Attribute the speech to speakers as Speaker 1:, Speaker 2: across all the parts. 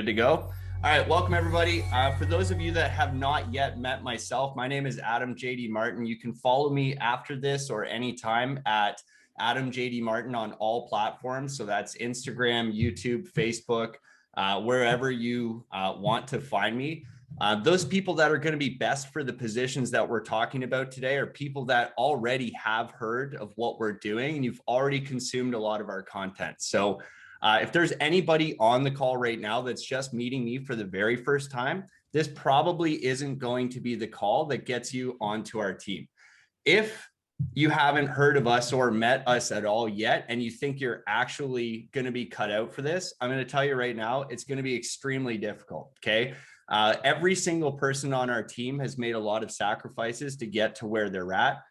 Speaker 1: Good to go. All right, welcome everybody. For those of you that have not yet met myself, my name is Adam JD Martin. You can follow me after this or anytime at Adam JD Martin on all platforms. So that's Instagram, YouTube, Facebook, wherever you want to find me. Those people that are going to be best for the positions that we're talking about today are people that already have heard of what we're doing and you've already consumed a lot of our content. So if there's anybody on the call right now that's just meeting me for the very first time, this probably isn't going to be the call that gets you onto our team. If you haven't heard of us or met us at all yet, and you think you're actually going to be cut out for this, I'm going to tell you right now, it's going to be extremely difficult. Okay. Every single person on our team has made a lot of sacrifices to get to where they're at.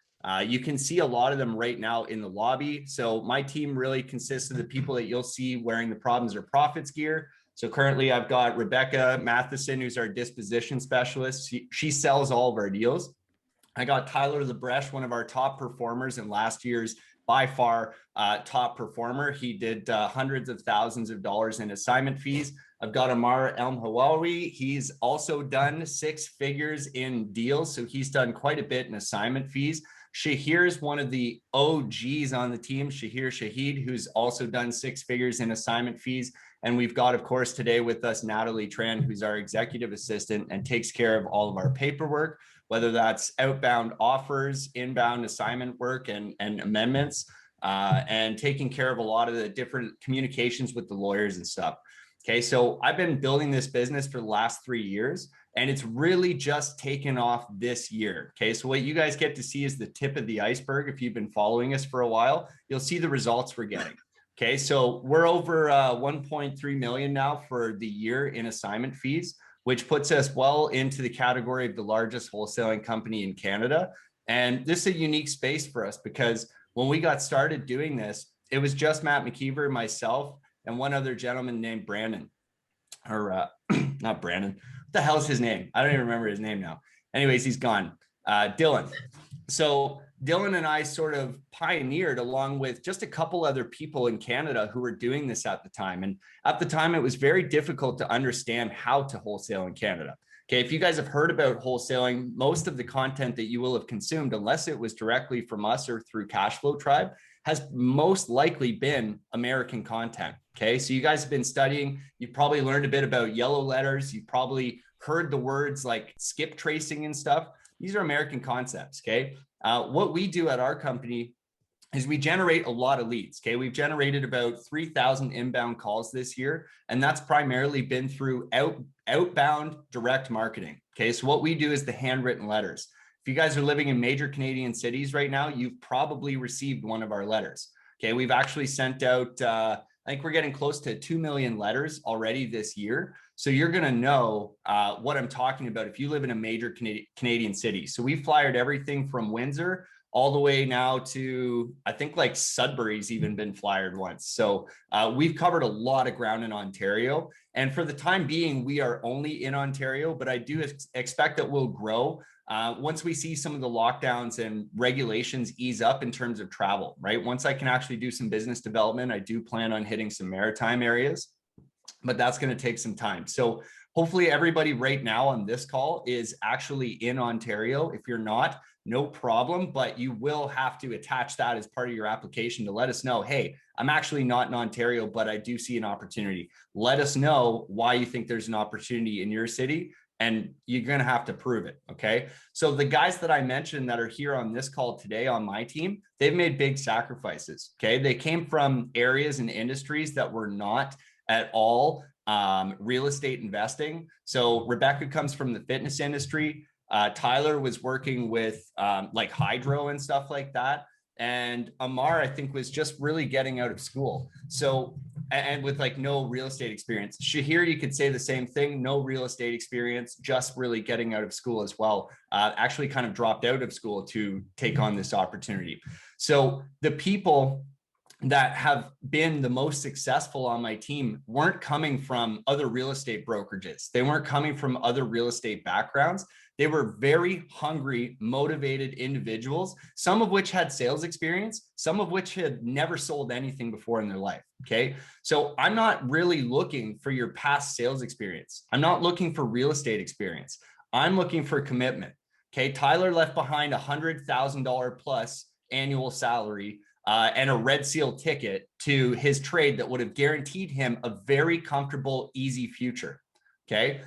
Speaker 1: You can see a lot of them right now in the lobby. So my team really consists of the people that you'll see wearing the Problems or Profits gear. So currently I've got Rebecca Matheson, who's our disposition specialist. She sells all of our deals. I got Tyler LeBreche, one of our top performers in last year's by far top performer. He did hundreds of thousands of dollars in assignment fees. I've got Amar El-Hawawi. He's also done 6 figures in deals. So he's done quite a bit in assignment fees. Shahir is one of the OGs on the team, Shahir Shahid, who's also done 6 figures in assignment fees. And we've got, of course, today with us, Natalie Tran, who's our executive assistant and takes care of all of our paperwork, whether that's outbound offers, inbound assignment work and amendments, and taking care of a lot of the different communications with the lawyers and stuff. Okay, so I've been building this business for the last 3 years, and it's really just taken off this year. Okay, so what you guys get to see is the tip of the iceberg. If you've been following us for a while, you'll see the results we're getting. Okay, so we're over 1.3 million now for the year in assignment fees, which puts us well into the category of the largest wholesaling company in Canada. And this is a unique space for us because when we got started doing this, it was just Matt McKeever, myself, and one other gentleman named Brandon, or not Brandon. What the hell is his name? I don't even remember his name now. Anyways, he's gone. Dylan. So Dylan and I sort of pioneered along with just a couple other people in Canada who were doing this at the time. And at the time, it was very difficult to understand how to wholesale in Canada. Okay, if you guys have heard about wholesaling, most of the content that you will have consumed, unless it was directly from us or through Cashflow Tribe, has most likely been American content. Okay, so you guys have been studying, you've probably learned a bit about yellow letters, you've probably heard the words like skip tracing and stuff. These are American concepts. Okay, what we do at our company is we generate a lot of leads. Okay, we've generated about 3,000 inbound calls this year, and that's primarily been through outbound direct marketing. Okay, so what we do is the handwritten letters. If you guys are living in major Canadian cities right now, you've probably received one of our letters. Okay, we've actually sent out, I think we're getting close to 2 million letters already this year. So you're going to know what I'm talking about if you live in a major Canadian city. So we flyered everything from Windsor all the way now to, I think like Sudbury's even been flyered once. So we've covered a lot of ground in Ontario. And for the time being, we are only in Ontario, but I do expect that we'll grow once we see some of the lockdowns and regulations ease up in terms of travel, right? Once I can actually do some business development, I do plan on hitting some maritime areas, but that's going to take some time. So hopefully everybody right now on this call is actually in Ontario. If you're not, no problem, but you will have to attach that as part of your application to let us know, hey, I'm actually not in Ontario, but I do see an opportunity. Let us know why you think there's an opportunity in your city, and you're going to have to prove it. Okay. So the guys that I mentioned that are here on this call today on my team, they've made big sacrifices. Okay. They came from areas and industries that were not at all real estate investing. So Rebecca comes from the fitness industry. Tyler was working with like hydro and stuff like that. And Amar, I think, was just really getting out of school. So, and with like no real estate experience. Shahir, you could say the same thing, no real estate experience, just really getting out of school as well. Actually kind of dropped out of school to take on this opportunity. So the people that have been the most successful on my team weren't coming from other real estate brokerages. They weren't coming from other real estate backgrounds. They were very hungry, motivated individuals, some of which had sales experience, some of which had never sold anything before in their life. Okay. So I'm not really looking for your past sales experience. I'm not looking for real estate experience. I'm looking for commitment. Okay. Tyler left behind $100,000 plus annual salary and a red seal ticket to his trade that would have guaranteed him a very comfortable, easy future. Okay.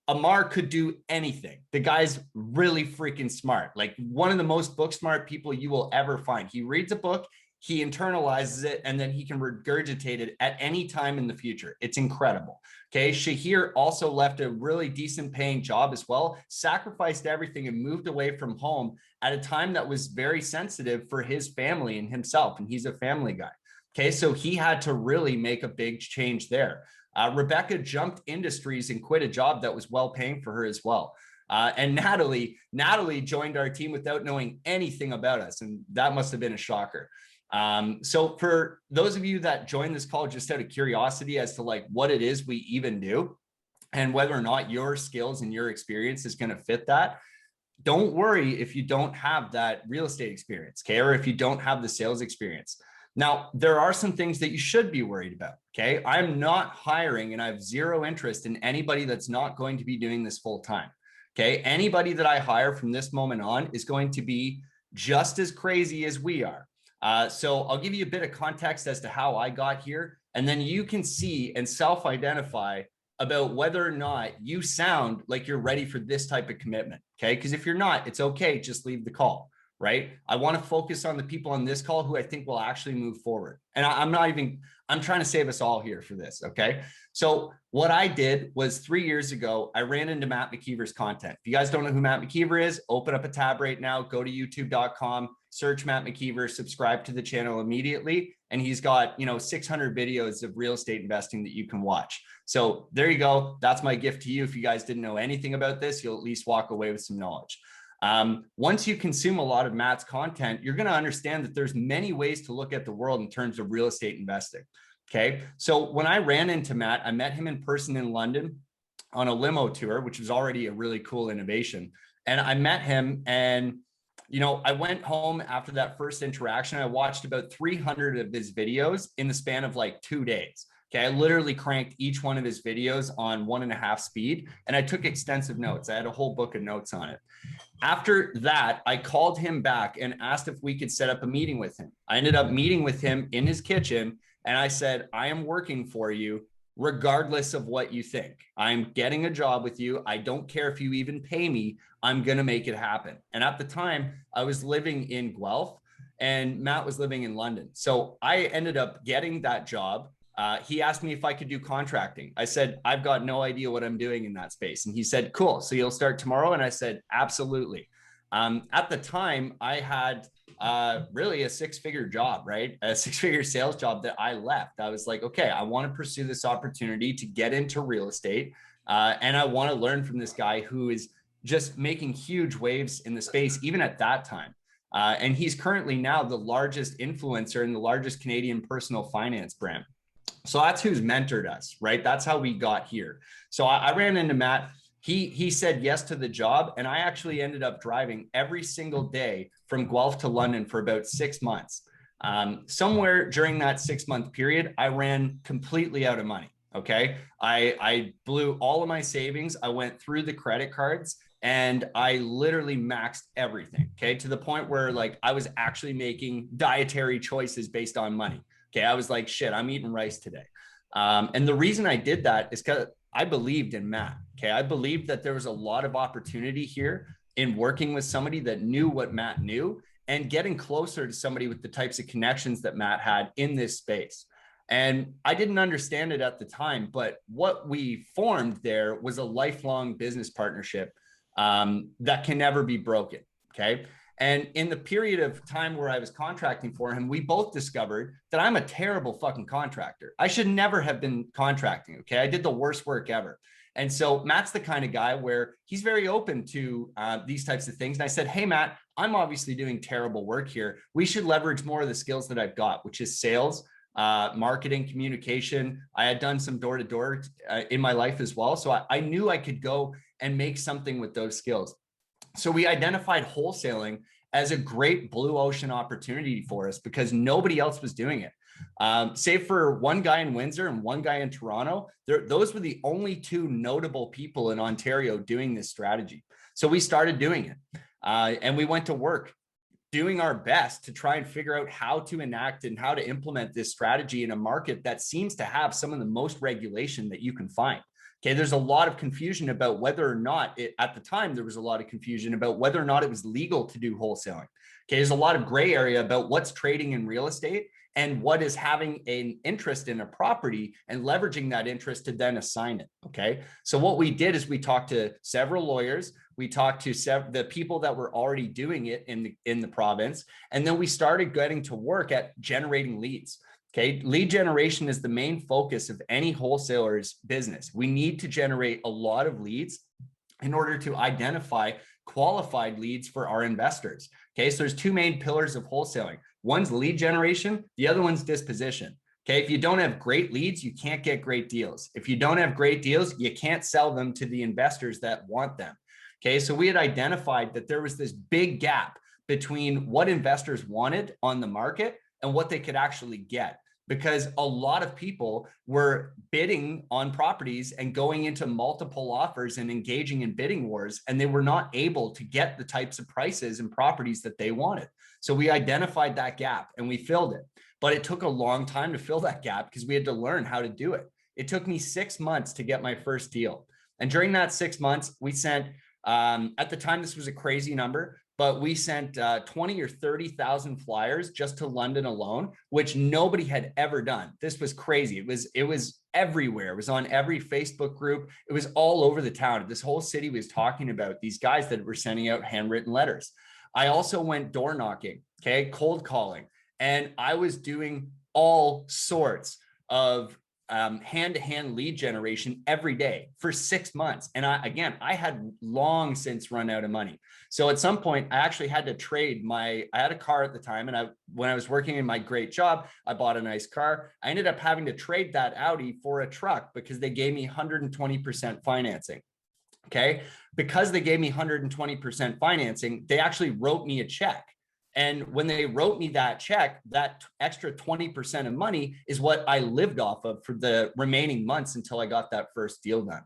Speaker 1: Amar could do anything. The guy's really freaking smart. Like one of the most book smart people you will ever find. He reads a book, he internalizes it, and then he can regurgitate it at any time in the future. It's incredible. Okay. Shahir also left a really decent paying job as well, sacrificed everything and moved away from home at a time that was very sensitive for his family and himself. And he's a family guy. Okay. So he had to really make a big change there. Rebecca jumped industries and quit a job that was well paying for her as well. And Natalie joined our team without knowing anything about us. And that must have been a shocker. So for those of you that joined this call, just out of curiosity as to like what it is we even do and whether or not your skills and your experience is going to fit that, don't worry if you don't have that real estate experience, okay? Or if you don't have the sales experience. Now, there are some things that you should be worried about, okay? I'm not hiring and I have zero interest in anybody that's not going to be doing this full time, okay? Anybody that I hire from this moment on is going to be just as crazy as we are. So I'll give you a bit of context as to how I got here, and then you can see and self-identify about whether or not you sound like you're ready for this type of commitment, okay? Because if you're not, it's okay, just leave the call, right? I want to focus on the people on this call who I think will actually move forward. And I'm trying to save us all here for this, okay? So what I did was 3 years ago, I ran into Matt McKeever's content. If you guys don't know who Matt McKeever is, open up a tab right now, go to youtube.com, search Matt McKeever, subscribe to the channel immediately. And he's got, 600 videos of real estate investing that you can watch. So there you go. That's my gift to you. If you guys didn't know anything about this, you'll at least walk away with some knowledge. Once you consume a lot of Matt's content, you're going to understand that there's many ways to look at the world in terms of real estate investing. Okay. So when I ran into Matt, I met him in person in London on a limo tour, which was already a really cool innovation. And I met him and I went home after that first interaction. I watched about 300 of his videos in the span of like 2 days. Okay. I literally cranked each one of his videos on 1.5 speed, and I took extensive notes. I had a whole book of notes on it. After that, I called him back and asked if we could set up a meeting with him. I ended up meeting with him in his kitchen, and I said, I am working for you regardless of what you think. I'm getting a job with you. I don't care if you even pay me. I'm going to make it happen. And at the time, I was living in Guelph and Matt was living in London. So I ended up getting that job. He asked me if I could do contracting. I said, I've got no idea what I'm doing in that space. And he said, cool. So you'll start tomorrow? And I said, absolutely. At the time, I had really a 6-figure job, right? A 6-figure sales job that I left. I was like, okay, I want to pursue this opportunity to get into real estate. And I want to learn from this guy who is just making huge waves in the space, even at that time. And he's currently now the largest influencer in the largest Canadian personal finance brand. So that's who's mentored us, right? That's how we got here. So I ran into Matt. He said yes to the job. And I actually ended up driving every single day from Guelph to London for about 6 months. Somewhere during that 6-month period, I ran completely out of money. Okay. I blew all of my savings. I went through the credit cards and I literally maxed everything. Okay. To the point where like I was actually making dietary choices based on money. Okay. I was like, shit, I'm eating rice today. And the reason I did that is because I believed in Matt. Okay. I believed that there was a lot of opportunity here in working with somebody that knew what Matt knew and getting closer to somebody with the types of connections that Matt had in this space. And I didn't understand it at the time, but what we formed there was a lifelong business partnership that can never be broken. Okay. And in the period of time where I was contracting for him, we both discovered that I'm a terrible fucking contractor. I should never have been contracting. Okay. I did the worst work ever. And so Matt's the kind of guy where he's very open to these types of things. And I said, hey, Matt, I'm obviously doing terrible work here. We should leverage more of the skills that I've got, which is sales, marketing, communication. I had done some door-to-door in my life as well. So I knew I could go and make something with those skills. So we identified wholesaling as a great blue ocean opportunity for us because nobody else was doing it. Save for one guy in Windsor and one guy in Toronto, those were the only two notable people in Ontario doing this strategy. So we started doing it and we went to work doing our best to try and figure out how to enact and how to implement this strategy in a market that seems to have some of the most regulation that you can find. Okay, there's a lot of confusion about whether or not at the time, there was a lot of confusion about whether or not it was legal to do wholesaling. Okay, there's a lot of gray area about what's trading in real estate and what is having an interest in a property and leveraging that interest to then assign it. Okay, so what we did is we talked to several lawyers. We talked to the people that were already doing it in the province, and then we started getting to work at generating leads. Okay, lead generation is the main focus of any wholesaler's business. We need to generate a lot of leads in order to identify qualified leads for our investors. Okay, so there's two main pillars of wholesaling. One's lead generation, the other one's disposition. Okay, if you don't have great leads, you can't get great deals. If you don't have great deals, you can't sell them to the investors that want them. Okay, so we had identified that there was this big gap between what investors wanted on the market and what they could actually get, because a lot of people were bidding on properties and going into multiple offers and engaging in bidding wars, and they were not able to get the types of prices and properties that they wanted. So we identified that gap and we filled it, but it took a long time to fill that gap because we had to learn how to do it. It took me 6 months to get my first deal. And during that 6 months, we sent, at the time, this was a crazy number, but we sent 20 or 30,000 flyers just to London alone, which nobody had ever done. This was crazy. It was everywhere. It was on every Facebook group. It was all over the town. This whole city was talking about these guys that were sending out handwritten letters. I also went door knocking, okay, cold calling, and I was doing all sorts of hand-to-hand lead generation every day for 6 months. And I had long since run out of money. So at some point I actually had to trade I had a car at the time. And when I was working in my great job, I bought a nice car. I ended up having to trade that Audi for a truck because they gave me 120% financing. Okay. Because they gave me 120% financing, they actually wrote me a check. And when they wrote me that check, that extra 20% of money is what I lived off of for the remaining months until I got that first deal done.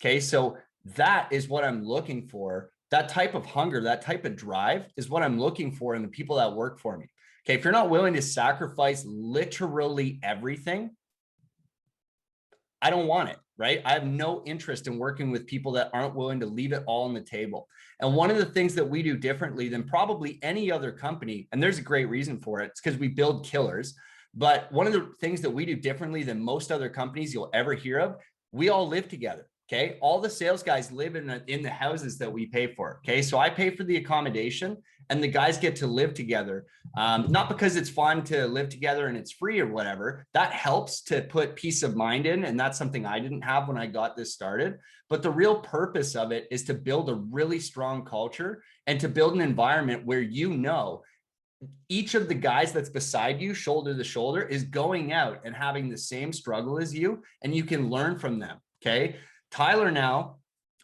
Speaker 1: Okay, so that is what I'm looking for. That type of hunger, that type of drive is what I'm looking for in the people that work for me. Okay, if you're not willing to sacrifice literally everything, I don't want it, right? I have no interest in working with people that aren't willing to leave it all on the table. And one of the things that we do differently than probably any other company, and there's a great reason for it, it's because we build killers. But one of the things that we do differently than most other companies you'll ever hear of, we all live together. Okay. All the sales guys live in the houses that we pay for. Okay. So I pay for the accommodation and the guys get to live together. Not because it's fun to live together and it's free or whatever. That helps to put peace of mind in. And that's something I didn't have when I got this started. But the real purpose of it is to build a really strong culture and to build an environment where, each of the guys that's beside you, shoulder to shoulder, is going out and having the same struggle as you, and you can learn from them. Okay. Tyler now,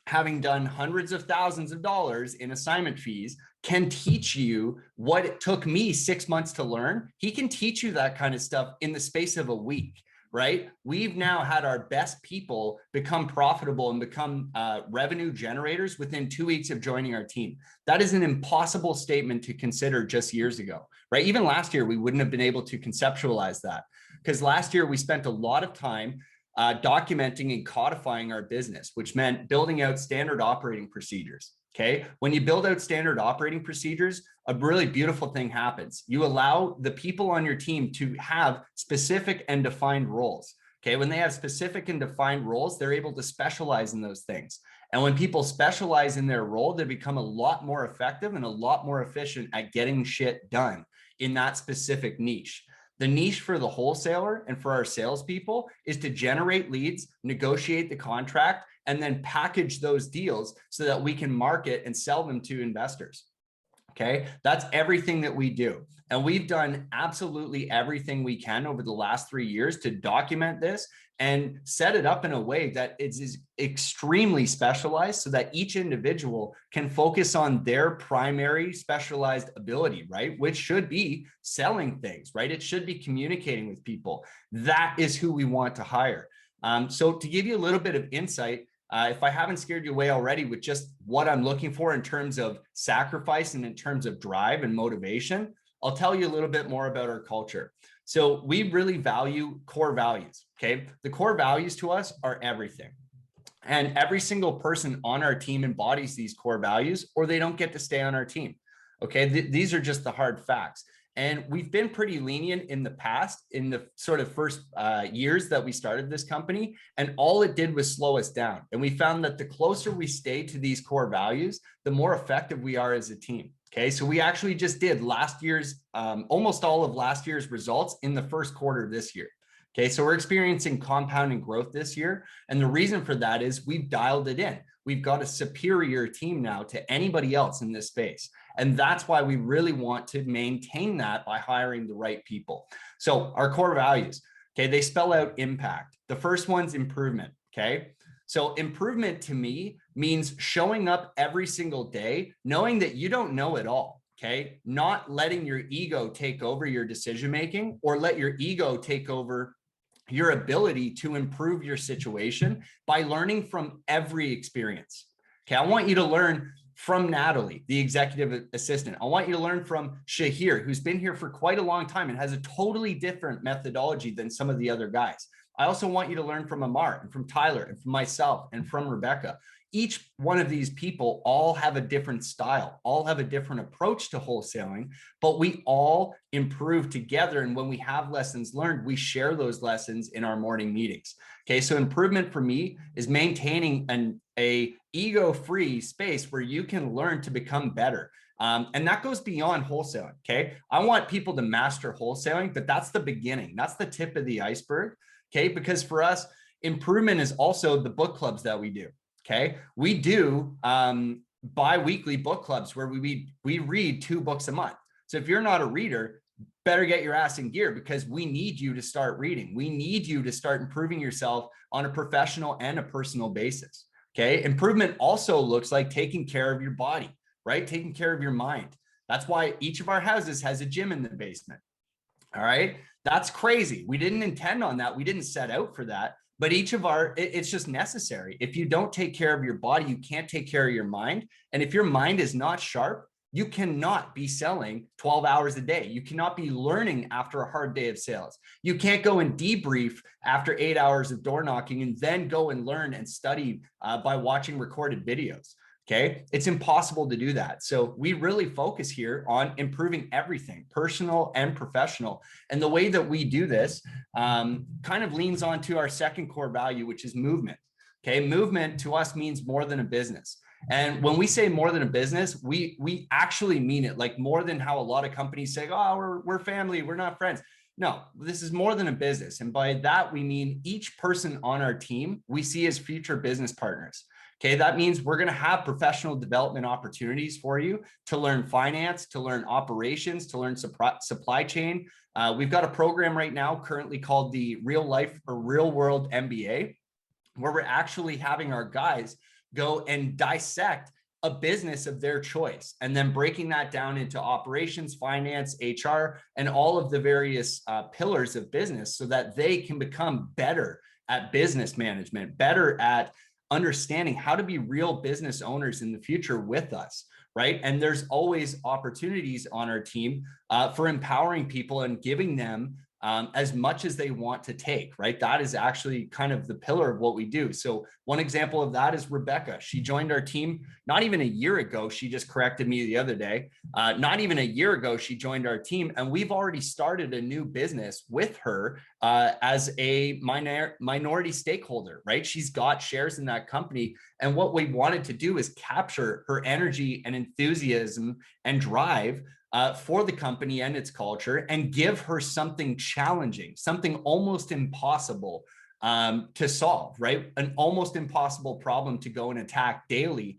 Speaker 1: having done hundreds of thousands of dollars in assignment fees, can teach you what it took me 6 months to learn. He can teach you that kind of stuff in the space of a week, right? We've now had our best people become profitable and become revenue generators within 2 weeks of joining our team. That is an impossible statement to consider just years ago, right? Even last year, we wouldn't have been able to conceptualize that because last year we spent a lot of time documenting and codifying our business, which meant building out standard operating procedures. Okay. When you build out standard operating procedures, a really beautiful thing happens. You allow the people on your team to have specific and defined roles. Okay, when they have specific and defined roles, they're able to specialize in those things. And when people specialize in their role, they become a lot more effective and a lot more efficient at getting shit done in that specific niche. The niche for the wholesaler and for our salespeople is to generate leads, negotiate the contract, and then package those deals so that we can market and sell them to investors. Okay, that's everything that we do. And we've done absolutely everything we can over the last 3 years to document this and set it up in a way that it is extremely specialized so that each individual can focus on their primary specialized ability, right? Which should be selling things, right? It should be communicating with people. That is who we want to hire. So to give you a little bit of insight, if I haven't scared you away already with just what I'm looking for in terms of sacrifice and in terms of drive and motivation, I'll tell you a little bit more about our culture. So we really value core values, okay? The core values to us are everything. And every single person on our team embodies these core values or they don't get to stay on our team, okay? These are just the hard facts. And we've been pretty lenient in the past, in the sort of first years that we started this company, and all it did was slow us down. And we found that the closer we stay to these core values, the more effective we are as a team. Okay, so we actually just did last year's, almost all of last year's results in the first quarter this year. Okay, so we're experiencing compounding growth this year. And the reason for that is we've dialed it in. We've got a superior team now to anybody else in this space. And that's why we really want to maintain that by hiring the right people. So our core values, okay, they spell out impact. The first one's improvement, okay? So improvement to me means showing up every single day, knowing that you don't know it all, okay? Not letting your ego take over your decision-making or let your ego take over your ability to improve your situation by learning from every experience. Okay, I want you to learn from Natalie, the executive assistant. I want you to learn from Shahir, who's been here for quite a long time and has a totally different methodology than some of the other guys. I also want you to learn from Amar and from Tyler and from myself and from Rebecca. Each one of these people all have a different style, all have a different approach to wholesaling, but we all improve together. And when we have lessons learned, we share those lessons in our morning meetings. Okay, so improvement for me is maintaining an ego-free space where you can learn to become better. And that goes beyond wholesaling, okay? I want people to master wholesaling, but that's the beginning. That's the tip of the iceberg, okay? Because for us, improvement is also the book clubs that we do. Okay, we do bi-weekly book clubs where we read 2 books a month. So if you're not a reader, better get your ass in gear because we need you to start reading. We need you to start improving yourself on a professional and a personal basis. Okay, improvement also looks like taking care of your body, right? Taking care of your mind. That's why each of our houses has a gym in the basement. All right, that's crazy. We didn't intend on that. We didn't set out for that. But each of it's just necessary. If you don't take care of your body, you can't take care of your mind. And if your mind is not sharp, you cannot be selling 12 hours a day. You cannot be learning after a hard day of sales. You can't go and debrief after 8 hours of door knocking and then go and learn and study by watching recorded videos. Okay, it's impossible to do that. So we really focus here on improving everything, personal and professional. And the way that we do this kind of leans onto our second core value, which is movement. Okay, movement to us means more than a business. And when we say more than a business, we actually mean it, like more than how a lot of companies say, oh, we're family, we're not friends. No, this is more than a business. And by that, we mean each person on our team we see as future business partners. Okay, that means we're going to have professional development opportunities for you to learn finance, to learn operations, to learn supply chain. We've got a program right now currently called the Real Life or Real World MBA, where we're actually having our guys go and dissect a business of their choice and then breaking that down into operations, finance, HR, and all of the various pillars of business so that they can become better at business management, better at understanding how to be real business owners in the future with us, right? And there's always opportunities on our team for empowering people and giving them as much as they want to take, right? That is actually kind of the pillar of what we do. So one example of that is Rebecca. She joined our team not even a year ago. She just corrected me the other day. Not even a year ago, she joined our team, and we've already started a new business with her as a minority stakeholder, right? She's got shares in that company. And what we wanted to do is capture her energy and enthusiasm and drive for the company and its culture, and give her something challenging, something almost impossible to solve, right? An almost impossible problem to go and attack daily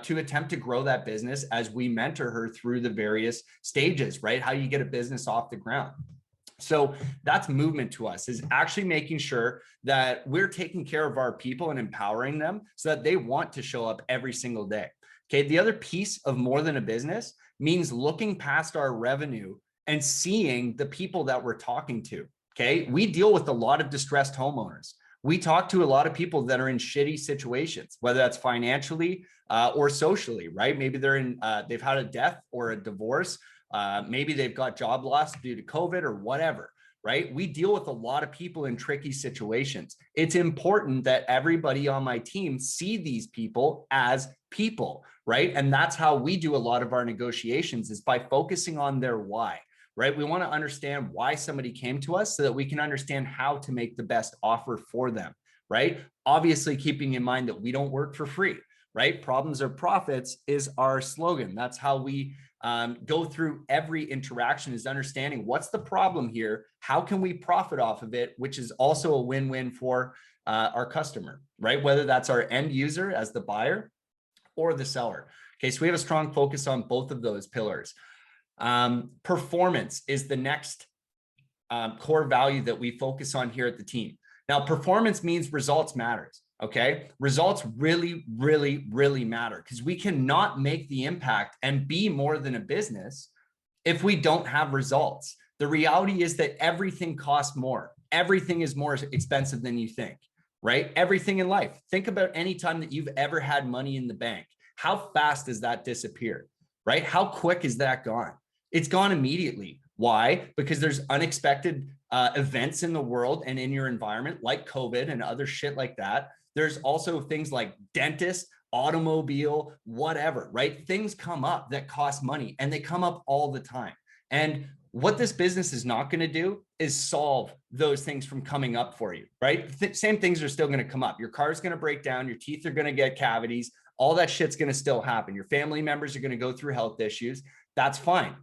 Speaker 1: to attempt to grow that business as we mentor her through the various stages, right? How you get a business off the ground. So that's movement to us, is actually making sure that we're taking care of our people and empowering them so that they want to show up every single day. Okay. The other piece of more than a business means looking past our revenue and seeing the people that we're talking to. Okay. We deal with a lot of distressed homeowners. We talk to a lot of people that are in shitty situations, whether that's financially or socially, right? Maybe they've had a death or a divorce. Maybe they've got job loss due to COVID or whatever, right? We deal with a lot of people in tricky situations. It's important that everybody on my team see these people as people, right? And that's how we do a lot of our negotiations, is by focusing on their why, right? We want to understand why somebody came to us so that we can understand how to make the best offer for them, right? Obviously, keeping in mind that we don't work for free, right? Problems or profits is our slogan. That's how we go through every interaction, is understanding what's the problem here, how can we profit off of it, which is also a win-win for our customer, right? Whether that's our end user as the buyer or the seller. Okay, so we have a strong focus on both of those pillars. Performance is the next core value that we focus on here at the team. Now, performance means results matters. Okay, results really, really, really matter, because we cannot make the impact and be more than a business if we don't have results. The reality is that everything costs more. Everything is more expensive than you think, right? Everything in life. Think about any time that you've ever had money in the bank. How fast does that disappear, right? How quick is that gone? It's gone immediately. Why? Because there's unexpected events in the world and in your environment, like COVID and other shit like that. There's also things like dentist, automobile, whatever, right? Things come up that cost money, and they come up all the time. And what this business is not going to do is solve those things from coming up for you, right? Same things are still going to come up. Your car's going to break down. Your teeth are going to get cavities. All that shit's going to still happen. Your family members are going to go through health issues. That's fine.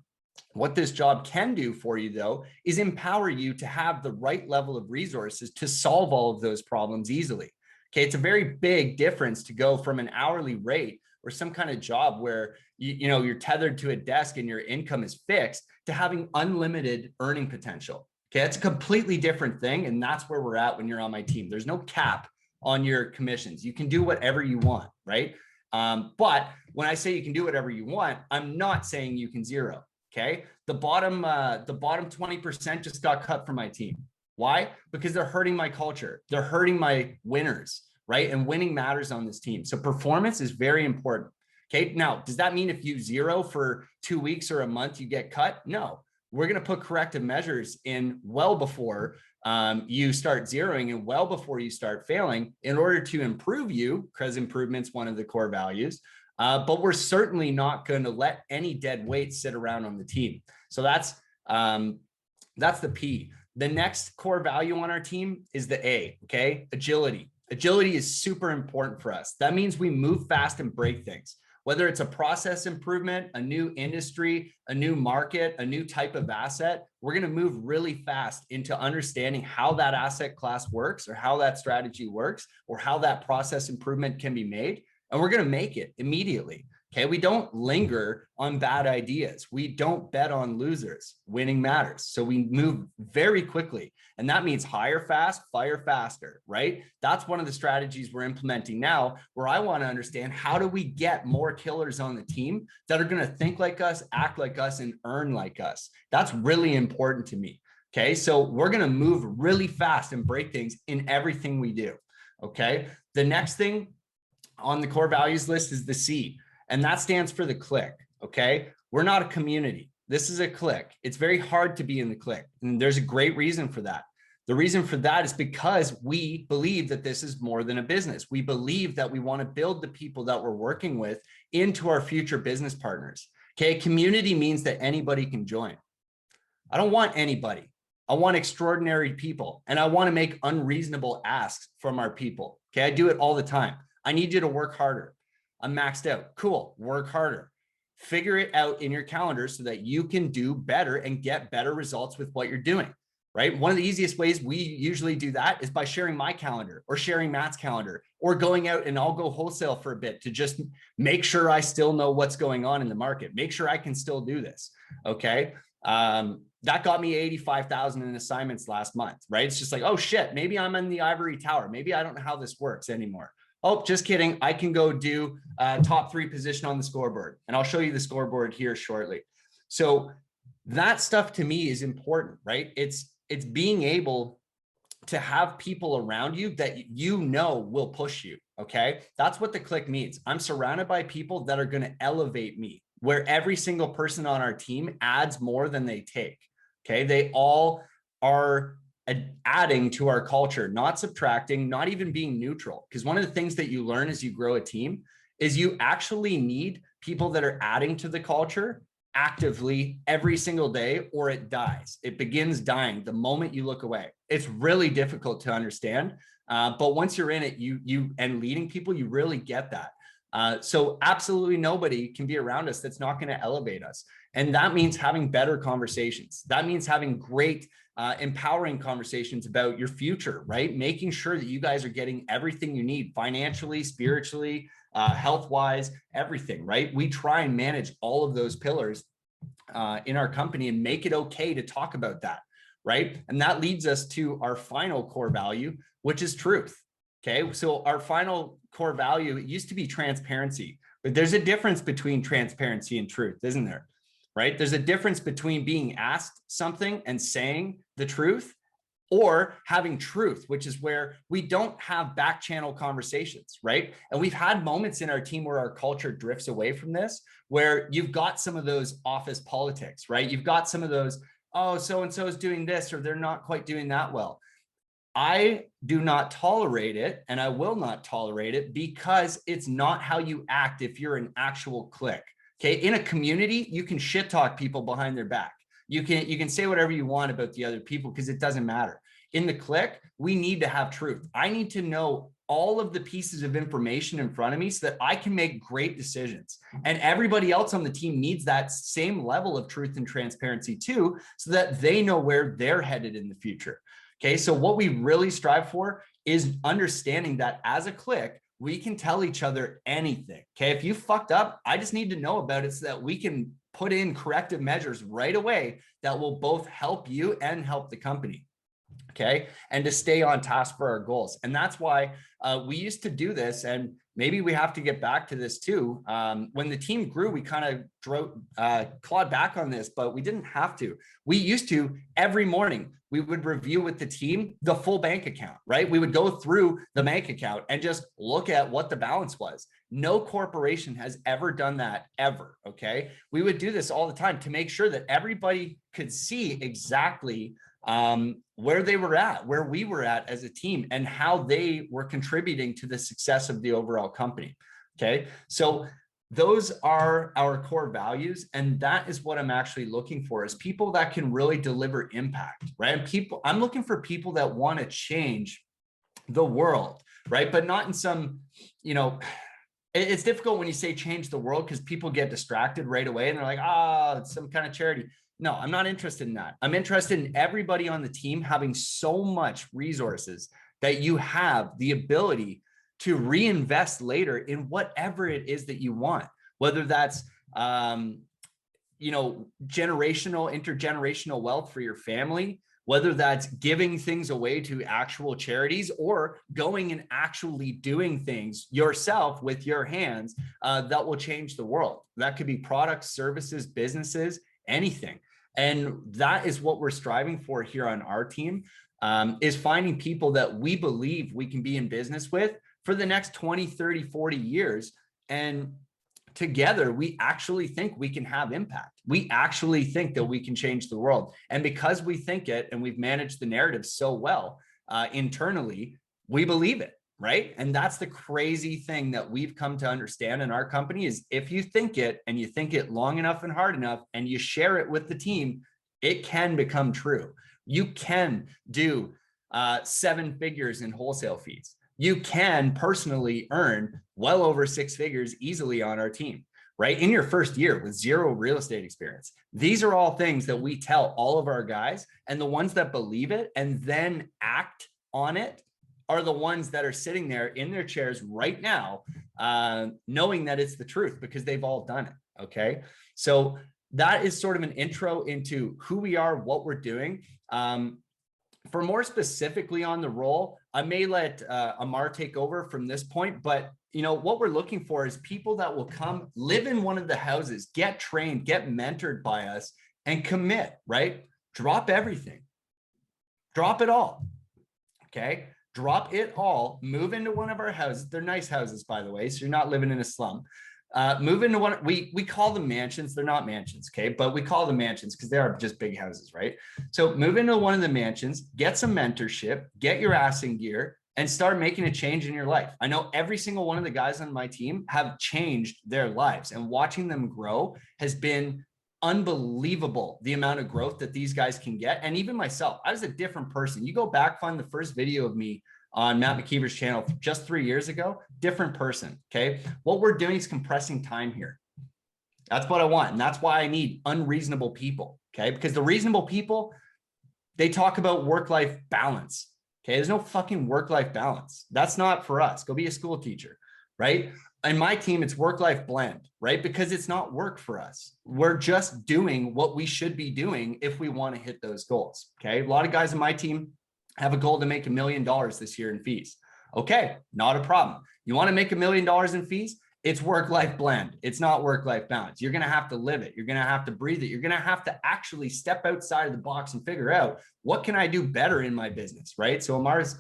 Speaker 1: What this job can do for you, though, is empower you to have the right level of resources to solve all of those problems easily. Okay, it's a very big difference to go from an hourly rate or some kind of job where you're tethered to a desk and your income is fixed, to having unlimited earning potential. Okay, that's a completely different thing, and that's where we're at when you're on my team. There's no cap on your commissions. You can do whatever you want, right? But when I say you can do whatever you want, I'm not saying you can zero. Okay, the bottom 20% just got cut from my team. Why? Because they're hurting my culture. They're hurting my winners, right? And winning matters on this team. So performance is very important. Okay. Now, does that mean if you zero for 2 weeks or a month, you get cut? No, we're going to put corrective measures in well before you start zeroing and well before you start failing, in order to improve you, because improvement's one of the core values. But we're certainly not going to let any dead weight sit around on the team. So that's the P. The next core value on our team is the A, okay? Agility. Agility is super important for us. That means we move fast and break things. Whether it's a process improvement, a new industry, a new market, a new type of asset, we're going to move really fast into understanding how that asset class works, or how that strategy works, or how that process improvement can be made. And we're going to make it immediately. Okay. We don't linger on bad ideas. We don't bet on losers. Winning matters. So we move very quickly. And that means hire fast, fire faster, right? That's one of the strategies we're implementing now, where I want to understand, how do we get more killers on the team that are going to think like us, act like us, and earn like us? That's really important to me. Okay. So we're going to move really fast and break things in everything we do. Okay. The next thing on the core values list is the C, and that stands for the click. Okay. We're not a community. This is a clique. It's very hard to be in the clique. And there's a great reason for that. The reason for that is because we believe that this is more than a business. We believe that we want to build the people that we're working with into our future business partners. Okay. Community means that anybody can join. I don't want anybody. I want extraordinary people, and I want to make unreasonable asks from our people. Okay. I do it all the time. I need you to work harder. I'm maxed out. Cool. Work harder. Figure it out in your calendar so that you can do better and get better results with what you're doing, right? One of the easiest ways we usually do that is by sharing my calendar or sharing Matt's calendar, or going out and I'll go wholesale for a bit to just make sure I still know what's going on in the market, make sure I can still do this. Okay. That got me 85,000 in assignments last month, right? It's just like, oh shit, maybe I'm in the ivory tower. Maybe I don't know how this works anymore. Oh, just kidding. I can go do top 3 position on the scoreboard, and I'll show you the scoreboard here shortly. So that stuff to me is important, right? It's being able to have people around you that you know will push you. Okay. That's what the clique means. I'm surrounded by people that are going to elevate me, where every single person on our team adds more than they take. Okay. They all are adding to our culture, not subtracting, not even being neutral. Because one of the things that you learn as you grow a team is you actually need people that are adding to the culture actively every single day, or it dies. It begins dying the moment you look away. It's really difficult to understand. But once you're in it, you and leading people, you really get that. So absolutely nobody can be around us that's not going to elevate us. And that means having better conversations. That means having great, empowering conversations about your future, right? Making sure that you guys are getting everything you need financially, spiritually, health-wise, everything, right? We try and manage all of those pillars in our company and make it okay to talk about that, right? And that leads us to our final core value, which is truth. Okay, so our final core value, it used to be transparency, but there's a difference between transparency and truth, isn't there? Right? There's a difference between being asked something and saying the truth, or having truth, which is where we don't have back channel conversations, right? And we've had moments in our team where our culture drifts away from this, where you've got some of those office politics, right? You've got some of those, oh, so-and-so is doing this, or they're not quite doing that well. I do not tolerate it, and I will not tolerate it, because it's not how you act if you're an actual clique. Okay, in a community, you can shit talk people behind their back. You can say whatever you want about the other people because it doesn't matter. In the clique, we need to have truth. I need to know all of the pieces of information in front of me so that I can make great decisions. And everybody else on the team needs that same level of truth and transparency too, so that they know where they're headed in the future. Okay, so what we really strive for is understanding that as a clique, we can tell each other anything. Okay, if you fucked up, I just need to know about it so that we can put in corrective measures right away that will both help you and help the company. Okay, and to stay on task for our goals. And that's why we used to do this, and maybe we have to get back to this too. When the team grew, we kind of clawed back on this, but we didn't have to. We used to, every morning, we would review with the team the full bank account, right? We would go through the bank account and just look at what the balance was. No corporation has ever done that, ever, okay? We would do this all the time to make sure that everybody could see exactly where they were at, where we were at as a team, and how they were contributing to the success of the overall company. Okay, so those are our core values, and that is what I'm actually looking for, is people that can really deliver impact, right? And people, I'm looking for people that want to change the world, right? But not in some, you know, it's difficult when you say change the world, because people get distracted right away and they're like, ah, it's some kind of charity. No, I'm not interested in that. I'm interested in everybody on the team having so much resources that you have the ability to reinvest later in whatever it is that you want, whether that's, you know, intergenerational wealth for your family, whether that's giving things away to actual charities, or going and actually doing things yourself with your hands that will change the world. That could be products, services, businesses, anything. And that is what we're striving for here on our team, is finding people that we believe we can be in business with for the next 20, 30, 40 years, and together, we actually think we can have impact. We actually think that we can change the world. And because we think it and we've managed the narrative so well internally, we believe it, right? And that's the crazy thing that we've come to understand in our company is if you think it and you think it long enough and hard enough and you share it with the team, it can become true. You can do 7 figures in wholesale fees. You can personally earn well over 6 figures easily on our team, right? In your first year with 0 real estate experience. These are all things that we tell all of our guys, and the ones that believe it and then act on it are the ones that are sitting there in their chairs right now, knowing that it's the truth because they've all done it. Okay. So that is sort of an intro into who we are, what we're doing. For more specifically on the role, I may let Amar take over from this point, but what we're looking for is people that will come live in one of the houses, get trained, get mentored by us, and commit, right? Drop everything. Drop it all. Okay. Drop it all, move into one of our houses. They're nice houses, by the way, so you're not living in a slum. Move into one, we call them mansions. They're not mansions, okay? But we call them mansions because they are just big houses, right? So move into one of the mansions, get some mentorship, get your ass in gear, and start making a change in your life. I know every single one of the guys on my team have changed their lives, and watching them grow has been unbelievable, the amount of growth that these guys can get. And even myself, I was a different person. You go back, find the first video of me on Matt McKeever's channel just 3 years ago, different person. Okay. What we're doing is compressing time here. That's what I want. And that's why I need unreasonable people. Okay. Because the reasonable people, they talk about work-life balance. Okay. There's no fucking work-life balance. That's not for us. Go be a school teacher, right? And my team, it's work-life blend, right? Because it's not work for us. We're just doing what we should be doing if we want to hit those goals. Okay. A lot of guys on my team have a goal to make $1 million this year in fees. Okay. Not a problem. You want to make $1 million in fees? It's work-life blend. It's not work-life balance. You're going to have to live it. You're going to have to breathe it. You're going to have to actually step outside of the box and figure out what can I do better in my business, right? So Amar's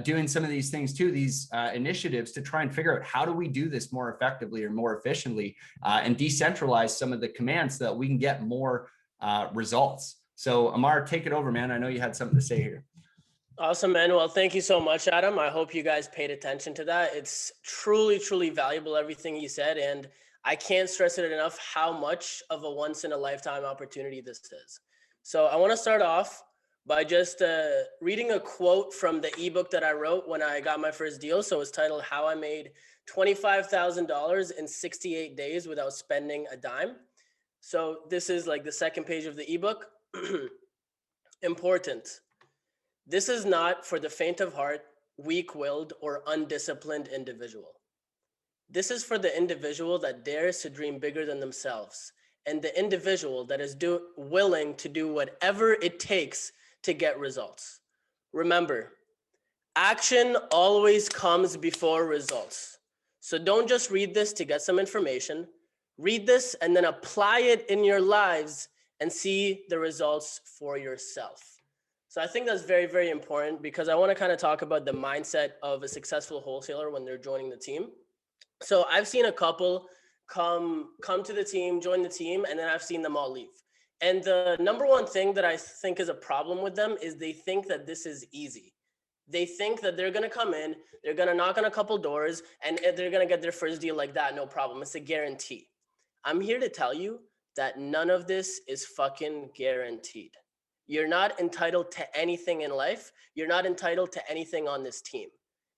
Speaker 1: doing some of these things too, these initiatives to try and figure out how do we do this more effectively or more efficiently and decentralize some of the commands so that we can get more results. So Amar, take it over, man. I know you had something to say here.
Speaker 2: Awesome, man. Well, thank you so much, Adam. I hope you guys paid attention to that. It's truly, truly valuable, everything you said. And I can't stress it enough how much of a once in a lifetime opportunity this is. So I want to start off by just reading a quote from the ebook that I wrote when I got my first deal. So it's titled How I Made $25,000 in 68 Days Without Spending a Dime. So this is like the second page of the ebook. Important. This is not for the faint of heart, weak-willed, or undisciplined individual. This is for the individual that dares to dream bigger than themselves, and the individual that is willing to do whatever it takes to get results. Remember, action always comes before results. So don't just read this to get some information. Read this and then apply it in your lives and see the results for yourself. So I think that's very, very important because I want to kind of talk about the mindset of a successful wholesaler when they're joining the team. So I've seen a couple come to the team, join the team, and then I've seen them all leave. And the number one thing that I think is a problem with them is they think that this is easy. They think that they're going to come in, they're going to knock on a couple doors, and they're going to get their first deal like that, no problem. It's a guarantee. I'm here to tell you that none of this is fucking guaranteed. You're not entitled to anything in life. You're not entitled to anything on this team.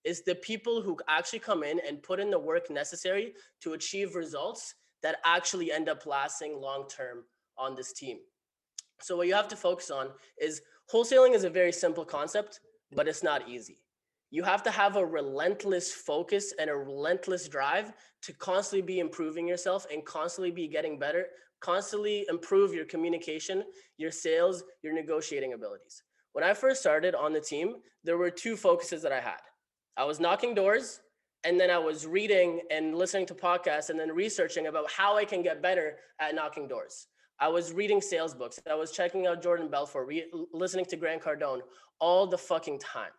Speaker 2: It's the people who actually come in and put in the work necessary to achieve results that actually end up lasting long-term on this team. So what you have to focus on is wholesaling is a very simple concept, but it's not easy. You have to have a relentless focus and a relentless drive to constantly be improving yourself and constantly be getting better, constantly improve your communication, your sales, your negotiating abilities. When I first started on the team, there were two focuses that I had. I was knocking doors, and then I was reading and listening to podcasts and then researching about how I can get better at knocking doors. I was reading sales books. I was checking out Jordan Belfort, listening to Grant Cardone all the fucking time.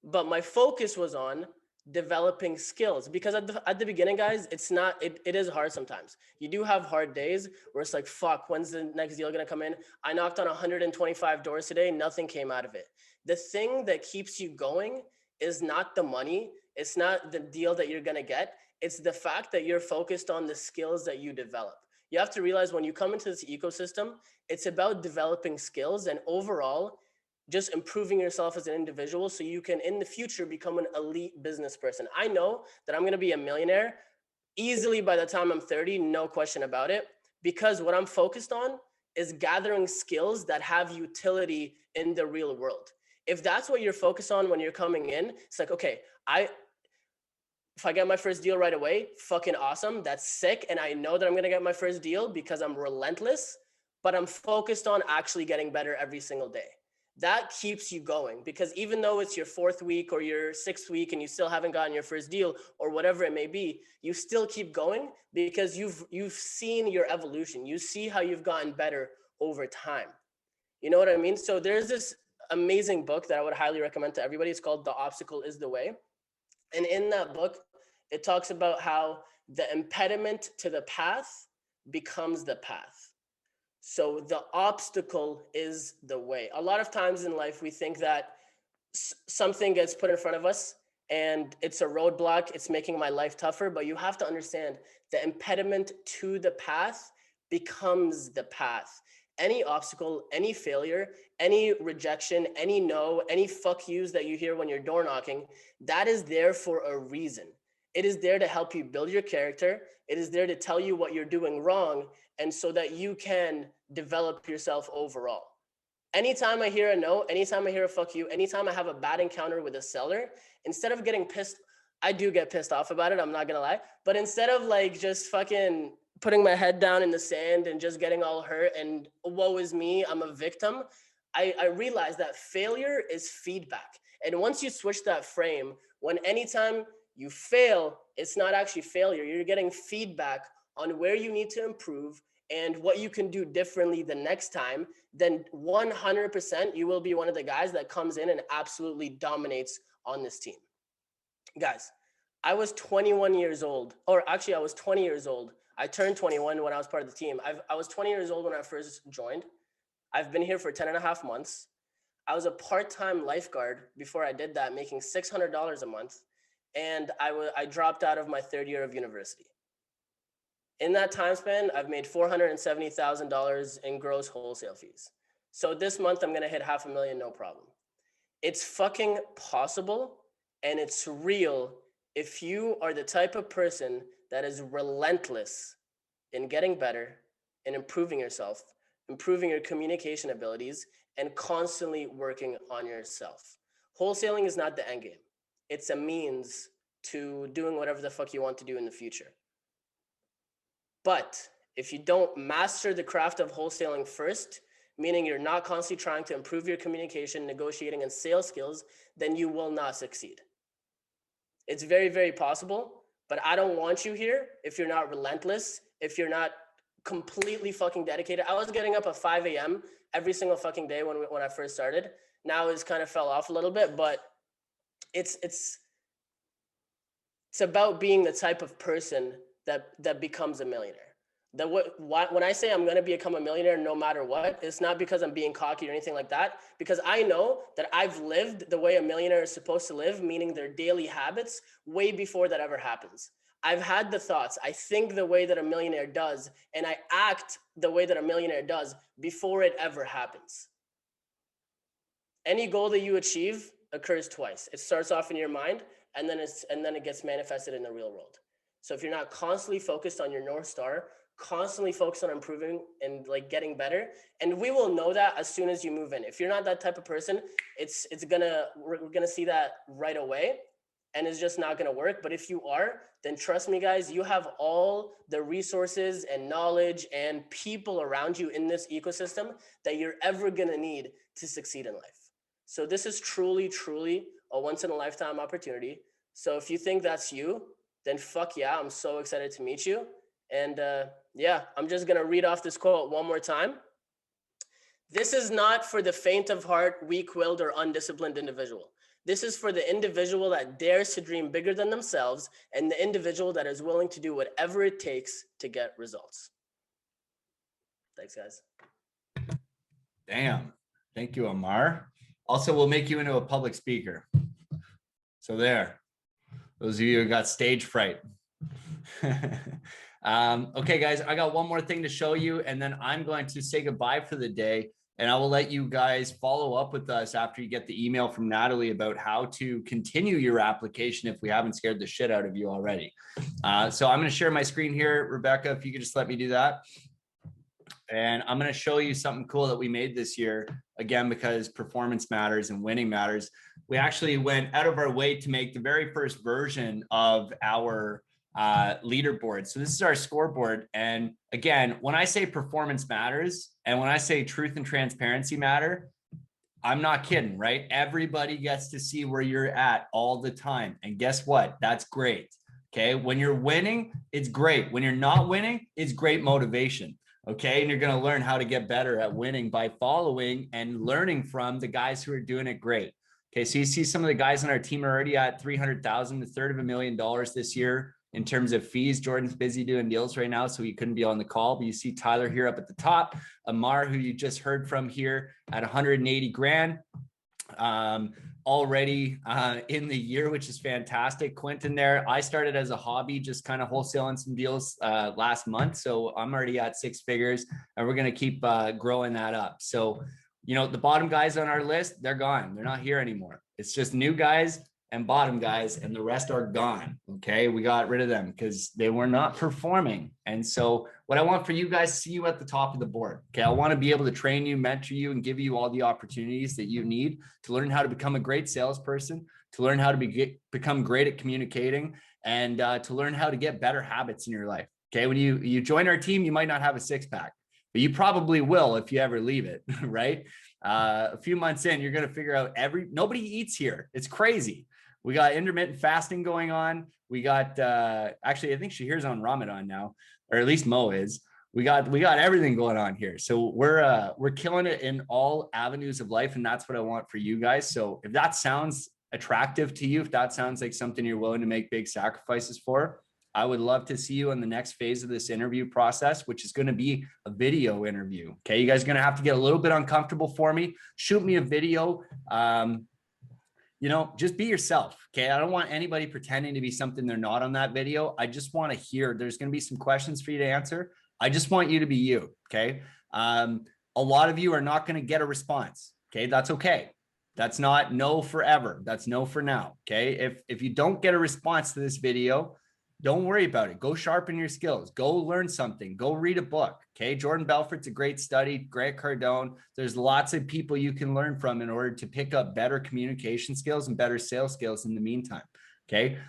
Speaker 2: But my focus was on developing skills, because at the beginning, guys, it is hard sometimes. You do have hard days where it's like, fuck, when's the next deal gonna come in? I knocked on 125 doors today, nothing came out of it. The thing that keeps you going is not the money, it's not the deal that you're gonna get, it's the fact that you're focused on the skills that you develop. You have to realize when you come into this ecosystem, it's about developing skills and overall just improving yourself as an individual so you can in the future become an elite business person. I know that I'm going to be a millionaire easily by the time I'm 30, no question about it, because what I'm focused on is gathering skills that have utility in the real world. If that's what you're focused on when you're coming in, it's like, okay, if I get my first deal right away, fucking awesome, that's sick, and I know that I'm going to get my first deal because I'm relentless, but I'm focused on actually getting better every single day. That keeps you going, because even though it's your 4th week or your 6th week and you still haven't gotten your first deal or whatever it may be, you still keep going because you've seen your evolution. You see how you've gotten better over time. You know what I mean? So there's this amazing book that I would highly recommend to everybody. It's called The Obstacle is the Way. And in that book, it talks about how the impediment to the path becomes the path. So the obstacle is the way. A lot of times in life, we think that something gets put in front of us and it's a roadblock, it's making my life tougher. But you have to understand the impediment to the path becomes the path. Any obstacle, any failure, any rejection, any no, any fuck yous that you hear when you're door knocking, that is there for a reason. It is there to help you build your character. It is there to tell you what you're doing wrong, and so that you can develop yourself overall. Anytime I hear a no, anytime I hear a fuck you, anytime I have a bad encounter with a seller, instead of getting pissed, I do get pissed off about it, I'm not gonna lie. But instead of like just fucking putting my head down in the sand and just getting all hurt and woe is me, I'm a victim, I realize that failure is feedback. And once you switch that frame, when anytime you fail, it's not actually failure. You're getting feedback on where you need to improve and what you can do differently the next time, then 100% you will be one of the guys that comes in and absolutely dominates on this team. Guys, I was 21 years old, or actually I was 20 years old. I turned 21 when I was part of the team. I was 20 years old when I first joined. I've been here for 10 and a half months. I was a part-time lifeguard before I did that, making $600 a month. And I dropped out of my 3rd year of university. In that time span, I've made $470,000 in gross wholesale fees. So this month, I'm gonna hit $500,000, no problem. It's fucking possible, and it's real if you are the type of person that is relentless in getting better, in improving yourself, improving your communication abilities, and constantly working on yourself. Wholesaling is not the end game. It's a means to doing whatever the fuck you want to do in the future. But if you don't master the craft of wholesaling first, meaning you're not constantly trying to improve your communication, negotiating, and sales skills, then you will not succeed. It's very, very possible, but I don't want you here if you're not relentless, if you're not completely fucking dedicated. I was getting up at 5 a.m. every single fucking day when I first started. Now it's kind of fell off a little bit, but it's about being the type of person that becomes a millionaire. When I say I'm going to become a millionaire no matter what, it's not because I'm being cocky or anything like that, because I know that I've lived the way a millionaire is supposed to live, meaning their daily habits, way before that ever happens. I've had the thoughts, I think the way that a millionaire does, and I act the way that a millionaire does before it ever happens. Any goal that you achieve occurs twice. It starts off in your mind, and then it gets manifested in the real world. So if you're not constantly focused on your North Star, constantly focused on improving and like getting better, and we will know that as soon as you move in. If you're not that type of person, we're gonna see that right away, and it's just not gonna work. But if you are, then trust me, guys, you have all the resources and knowledge and people around you in this ecosystem that you're ever gonna need to succeed in life. So this is truly, truly a once in a lifetime opportunity. So if you think that's you, then fuck yeah, I'm so excited to meet you. And yeah, I'm just gonna read off this quote one more time. This is not for the faint of heart, weak-willed, or undisciplined individual. This is for the individual that dares to dream bigger than themselves and the individual that is willing to do whatever it takes to get results. Thanks, guys.
Speaker 1: Damn. Thank you, Amar. Also, we'll make you into a public speaker. So there, those of you who got stage fright. Okay, guys, I got one more thing to show you, and then I'm going to say goodbye for the day. And I will let you guys follow up with us after you get the email from Natalie about how to continue your application if we haven't scared the shit out of you already. So I'm going to share my screen here. Rebecca, if you could just let me do that. And I'm going to show you something cool that we made this year, again, because performance matters and winning matters. We actually went out of our way to make the very first version of our leaderboard. So this is our scoreboard. And again, when I say performance matters and when I say truth and transparency matter, I'm not kidding, right? Everybody gets to see where you're at all the time. And guess what? That's great. Okay. When you're winning, it's great. When you're not winning, it's great motivation. Okay. And you're going to learn how to get better at winning by following and learning from the guys who are doing it great. Okay. So you see some of the guys on our team are already at 300,000, $325,000 this year. In terms of fees, Jordan's busy doing deals right now, so he couldn't be on the call. But you see Tyler here up at the top, Amar, who you just heard from here at 180 grand already in the year, which is fantastic. Quentin there. I started as a hobby, just kind of wholesaling some deals last month. So I'm already at 6 figures, and we're going to keep growing that up. So, you know, the bottom guys on our list, they're gone. They're not here anymore. It's just new guys and bottom guys, and the rest are gone. Okay. We got rid of them because they were not performing. And so what I want for you guys, see you at the top of the board. Okay. I want to be able to train you, mentor you, and give you all the opportunities that you need to learn how to become a great salesperson, to learn how to become great at communicating, and to learn how to get better habits in your life. Okay. When you join our team, you might not have a 6-pack, but you probably will if you ever leave it, right? A few months in, you're going to figure out nobody eats here. It's crazy. We got intermittent fasting going on. We got, actually, I think Shahir's on Ramadan now, or at least Mo is. We got everything going on here. So we're killing it in all avenues of life. And that's what I want for you guys. So if that sounds attractive to you, if that sounds like something you're willing to make big sacrifices for, I would love to see you in the next phase of this interview process, which is going to be a video interview. Okay. You guys are going to have to get a little bit uncomfortable for me. Shoot me a video. You know, just be yourself. Okay. I don't want anybody pretending to be something they're not on that video. I just want to hear, there's going to be some questions for you to answer. I just want you to be you. Okay. A lot of you are not going to get a response. Okay. That's okay. That's not no forever. That's no for now. Okay. If you don't get a response to this video, don't worry about it. Go sharpen your skills. Go learn something. Go read a book. Okay. Jordan Belfort's a great study. Grant Cardone. There's lots of people you can learn from in order to pick up better communication skills and better sales skills in the meantime. Okay.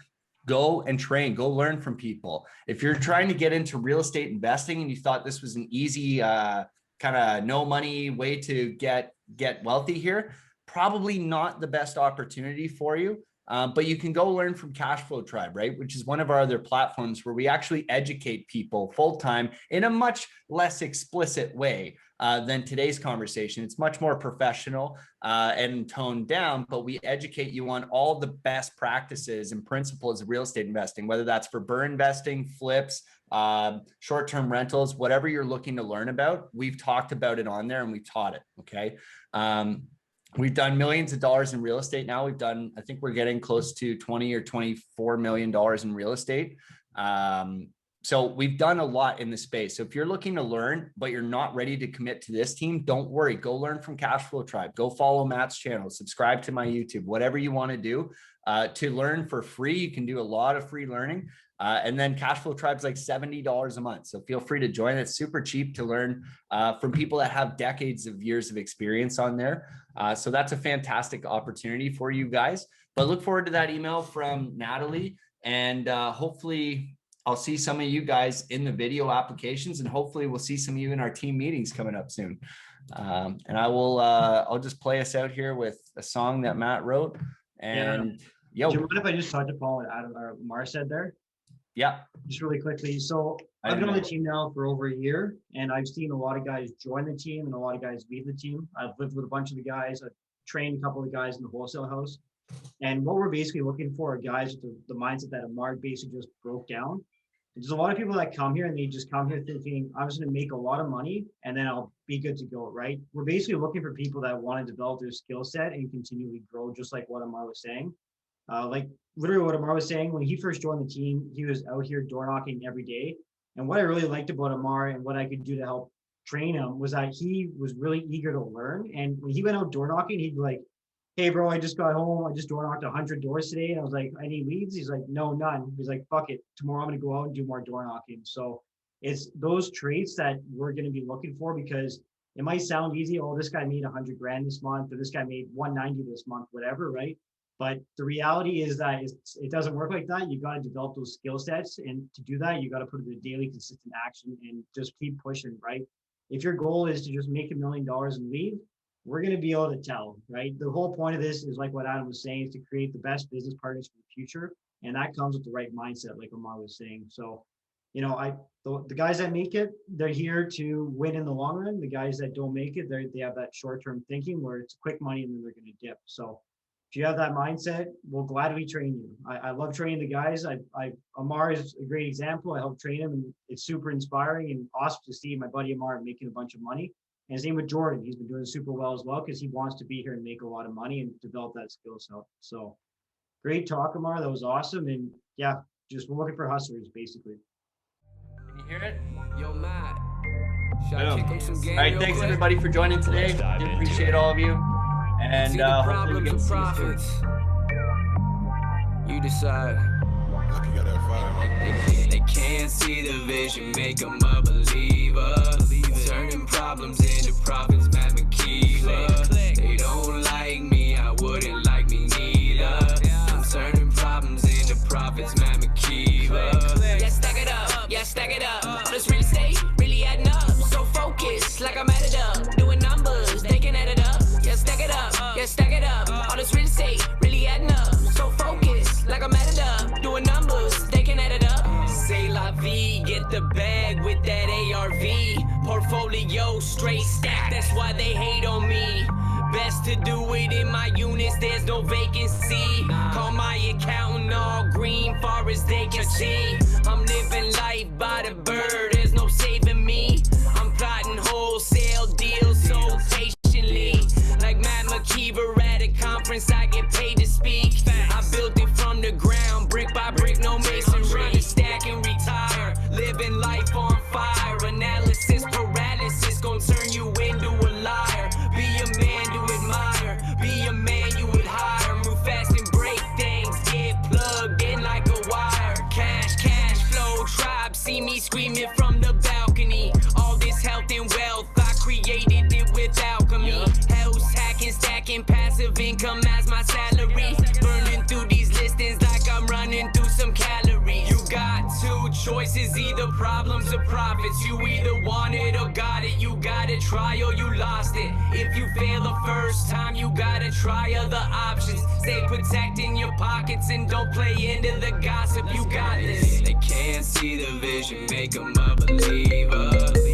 Speaker 1: Go and train. Go learn from people. If you're trying to get into real estate investing and you thought this was an easy kind of no money way to get wealthy here, probably not the best opportunity for you. But you can go learn from Cashflow Tribe, right? Which is one of our other platforms where we actually educate people full-time in a much less explicit way than today's conversation. It's much more professional and toned down, but we educate you on all the best practices and principles of real estate investing, whether that's for BRRRR investing, flips, short-term rentals, whatever you're looking to learn about, we've talked about it on there and we've taught it, okay? We've done millions of dollars in real estate now. We've done, I think we're getting close to 20 or $24 million in real estate. So we've done a lot in the space. So if you're looking to learn, but you're not ready to commit to this team, don't worry. Go learn from Cashflow Tribe. Go follow Matt's channel. Subscribe to my YouTube. Whatever you want to do to learn for free. You can do a lot of free learning. And then Cashflow Tribe's like $70 a month. So feel free to join. It's super cheap to learn from people that have decades of years of experience on there. So that's a fantastic opportunity for you guys. But look forward to that email from Natalie. And hopefully I'll see some of you guys in the video applications, and hopefully we'll see some of you in our team meetings coming up soon. And I'll just play us out here with a song that Matt wrote. And
Speaker 3: do you mind if I just touch upon what Adam or Mar said there?
Speaker 1: Yeah.
Speaker 3: Just really quickly. So I've been on the team now for over a year, and I've seen a lot of guys join the team and a lot of guys leave the team. I've lived with a bunch of the guys. I've trained a couple of guys in the wholesale house. And what we're basically looking for are guys with the mindset that Amar basically just broke down. There's a lot of people that come here and they just come here thinking, I'm just going to make a lot of money and then I'll be good to go, right? We're basically looking for people that want to develop their skill set and continually grow, just like what Amar was saying. Like literally what Amar was saying, when he first joined the team, he was out here door knocking every day. And what I really liked about Amar and what I could do to help train him was that he was really eager to learn. And when he went out door knocking, he'd be like, hey bro, I just got home. I just door knocked 100 doors today. And I was like, any leads? He's like, no, none. He's like, fuck it. Tomorrow I'm going to go out and do more door knocking. So it's those traits that we're going to be looking for, because it might sound easy. Oh, this guy made 100 grand this month, or this guy made 190 this month, whatever, right? But the reality is that it doesn't work like that. You got to develop those skill sets. And to do that, you got to put it in daily consistent action and just keep pushing, right? If your goal is to just make $1 million and leave, we're going to be able to tell, right? The whole point of this is like what Adam was saying, is to create the best business partners for the future. And that comes with the right mindset, like Amar was saying. So, you know, the guys that make it, they're here to win in the long run. The guys that don't make it, they have that short-term thinking where it's quick money and then they're going to dip. So if you have that mindset, we'll gladly train you. I love training the guys. Amar is a great example. I helped train him and it's super inspiring and awesome to see my buddy Amar making a bunch of money. And same with Jordan. He's been doing super well as well because he wants to be here and make a lot of money and develop that skill set. So great talk, Amar. That was awesome. And yeah, just we're looking for hustlers, basically.
Speaker 1: Can you hear it?
Speaker 4: Yo, Matt.
Speaker 1: All right, thanks everybody for joining today. Do appreciate all of you. And hopefully we get to see you soon.
Speaker 4: You decide. They can't see the vision, make them a believer. Turning problems into profits, Matt McKeever. They don't like me, I wouldn't like me neither. I'm turning problems into profits, Matt McKeever. Yeah, stack it up, yeah, stack it up. All this real estate, really adding up. So focused, like I'm added up. Doing numbers, they can add it up. Yeah, stack it up, yeah, stack it up. All this real estate, really adding up. So focused, like I'm added up. Doing numbers, they can add it up. Say la vie, get the bag with that ARV. Portfolio straight stack, that's why they hate on me. Best to do it in my units, there's no vacancy. Call my accountant all green, far as they can see. I'm living life by the bird, there's no saving me. I'm plotting wholesale deals so patiently. Like Matt McKeever at a conference, I get paid to speak. I built it from the ground, brick by brick, no masonry. Stack and retire, living life on fire. Analysis paralysis gon' turn you into a liar. Be a man to admire, be a man you would hire. Move fast and break things, get plugged in like a wire. Cash flow, tribe, see me screaming from the balcony. All this health and wealth, I created it with alchemy. House hacking, stacking passive income as my salary. Burning through these listings like I'm running through some calories. You got two choices, either problems or profits. You either want it or got it. You gotta try or you lost it. If you fail the first time, you gotta try other options. Stay protecting your pockets and don't play into the gossip. You got this. They can't see the vision, make them a believer.